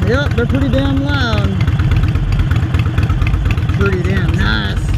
Yep, they're pretty damn loud. Pretty damn nice.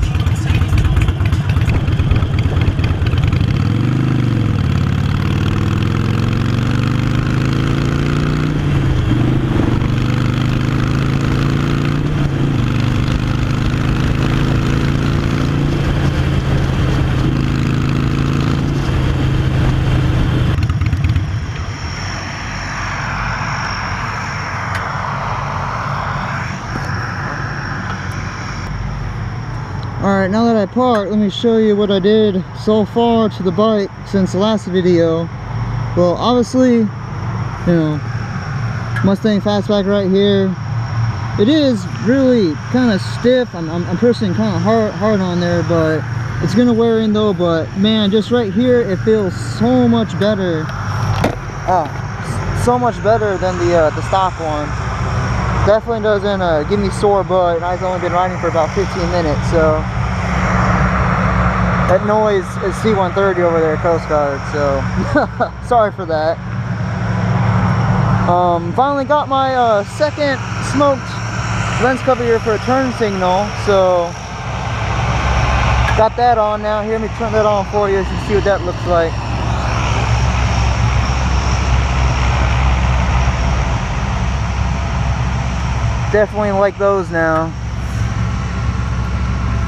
Alright, now that I parked, let me show you what I did so far to the bike since the last video. Well, obviously, you know, Mustang Fastback right here. It is really kind of stiff. I'm pressing kind of hard on there, but it's gonna wear in though. But man, just right here, it feels so much better. So much better than the stock one. Definitely doesn't give me sore butt, and I've only been riding for about 15 minutes, so that noise is C-130 over there, Coast Guard, so sorry for that. Finally got my second smoked lens cover here for a turn signal, so got that on now. Here, let me turn that on for you so you can see what that looks like. Definitely like those now.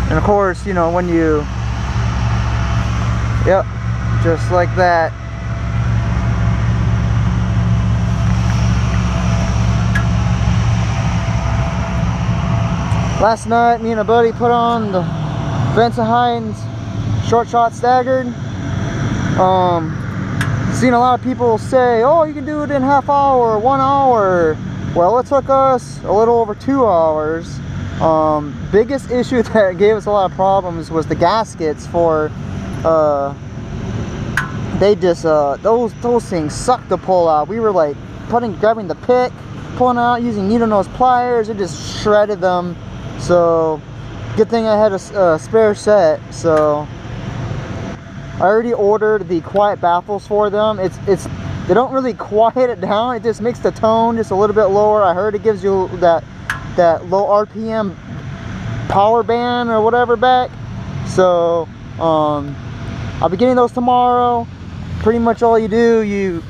And of course, you know, when you, yep, just like that. Last night, me and a buddy put on the Vance and Hines short shot staggered. Seen a lot of people say, oh, you can do it in half hour, 1 hour. Well, it took us a little over 2 hours. Biggest issue that gave us a lot of problems was the gaskets for, they just, those things suck to pull out. We were like grabbing the pick, pulling out, using needle nose pliers, it just shredded them. So, good thing I had a spare set, so. I already ordered the quiet baffles for them. They don't really quiet it down, it just makes the tone just a little bit lower. I heard it gives you that low RPM power band or whatever back. So I'll be getting those tomorrow. Pretty much all you do, you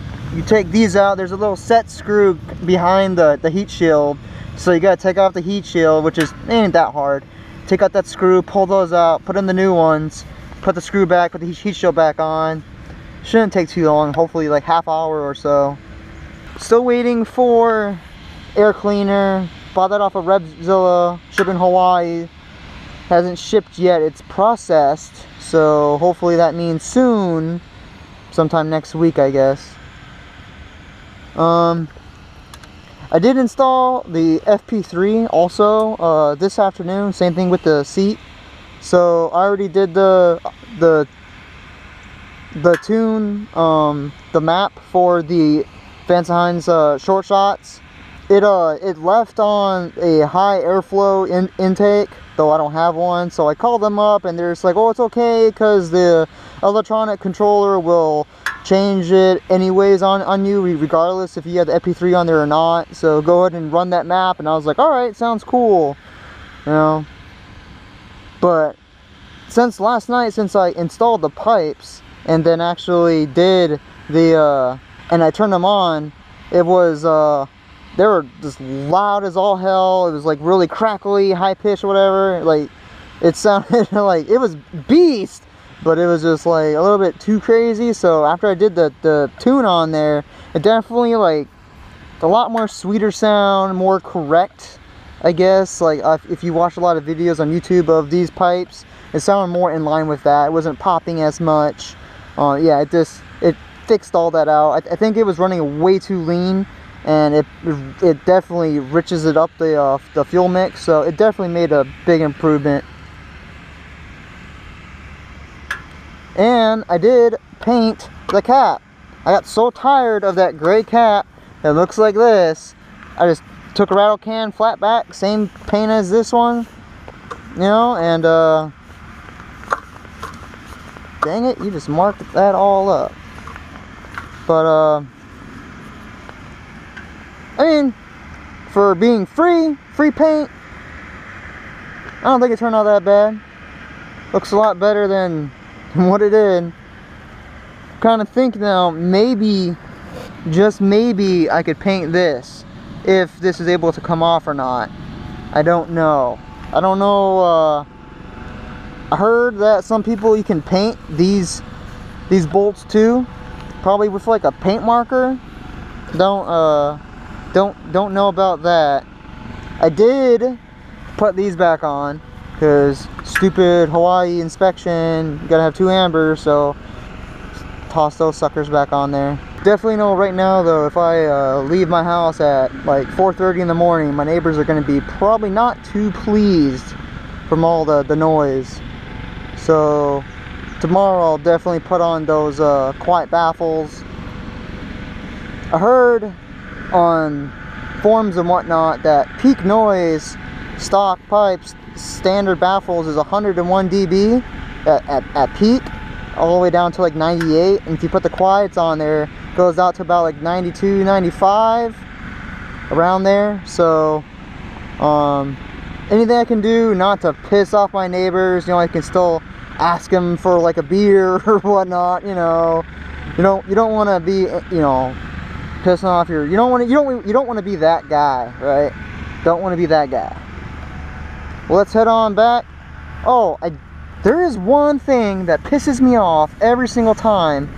take these out. There's a little set screw behind the heat shield, so you gotta take off the heat shield, which ain't that hard. Take out that screw, pull those out, put in the new ones, put the screw back, put the heat shield back on. Shouldn't take too long, hopefully like half hour or so. Still waiting for air cleaner. Bought that off of Revzilla, shipped in Hawaii. Hasn't shipped yet, it's processed. So hopefully that means soon, sometime next week I guess. I did install the FP3 also this afternoon, same thing with the seat. So I already did the tune, the map for the Vance and Hines short shots. It left on a high airflow intake, though I don't have one. So I called them up and they're just like, oh, it's okay because the electronic controller will change it anyways on you, regardless if you have the FP3 on there or not. So go ahead and run that map. And I was like, all right, sounds cool, you know. But since last night, since I installed the pipes and then actually did the and I turned them on, it was they were just loud as all hell. It was like really crackly, high pitch, whatever. Like it sounded like it was beast, but it was just like a little bit too crazy. So after I did the tune on there, it definitely like a lot more sweeter sound, more correct, I guess. Like if you watch a lot of videos on YouTube of these pipes, it sounded more in line with that. It wasn't popping as much. Yeah, it fixed all that out. I think it was running way too lean, and it definitely riches it up the fuel mix. So it definitely made a big improvement. And I did paint the cap. I got so tired of that gray cap that looks like this. I just took a rattle can, flat back, same paint as this one, you know, and dang it, you just marked that all up. But I mean, for being free paint, I don't think it turned out that bad. Looks a lot better than what it did. Kind of think now, maybe, just maybe, I could paint this if this is able to come off or not. I don't know. I don't know. I heard that some people, you can paint these bolts too, probably with like a paint marker. Don't know about that. I did put these back on because stupid Hawaii inspection, you gotta have 2 ambers, so toss those suckers back on there. Definitely know right now though, if I leave my house at like 4:30 in the morning, my neighbors are going to be probably not too pleased from all the noise. So tomorrow I'll definitely put on those quiet baffles. I heard on forums and whatnot that peak noise stock pipes standard baffles is 101 dB at peak, all the way down to like 98, and if you put the quiets on there, it goes out to about like 92, 95, around there. So anything I can do not to piss off my neighbors, you know, I can still ask them for like a beer or whatnot, you know. You don't want to be, you know, pissing off your, you don't want to be that guy, right? Don't want to be that guy. Well, let's head on back. Oh, there is one thing that pisses me off every single time.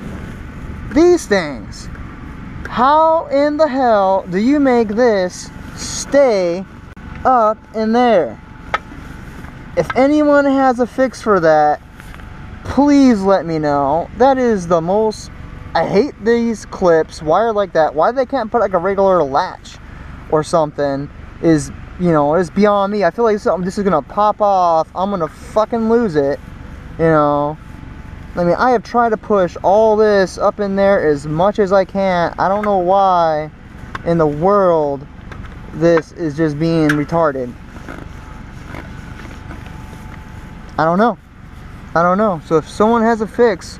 These things. How in the hell do you make this stay up in there? If anyone has a fix for that, please let me know. That is the most... I hate these clips wired like that. Why they can't put like a regular latch or something is, you know, is beyond me. I feel like this is gonna pop off. I'm gonna fucking lose it, you know. I mean, I have tried to push all this up in there as much as I can. I don't know why in the world this is just being retarded. I don't know. I don't know. So if someone has a fix,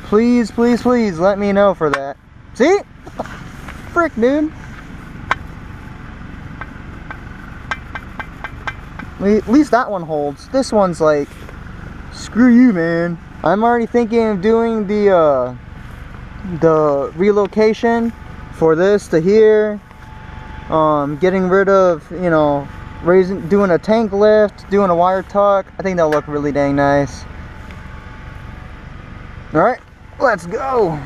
please, please, please let me know for that. See? Frick, dude. At least that one holds. This one's like, screw you, man. I'm already thinking of doing the relocation for this to here. Getting rid of, you know, doing a tank lift, doing a wire tuck. I think that'll look really dang nice. All right, let's go.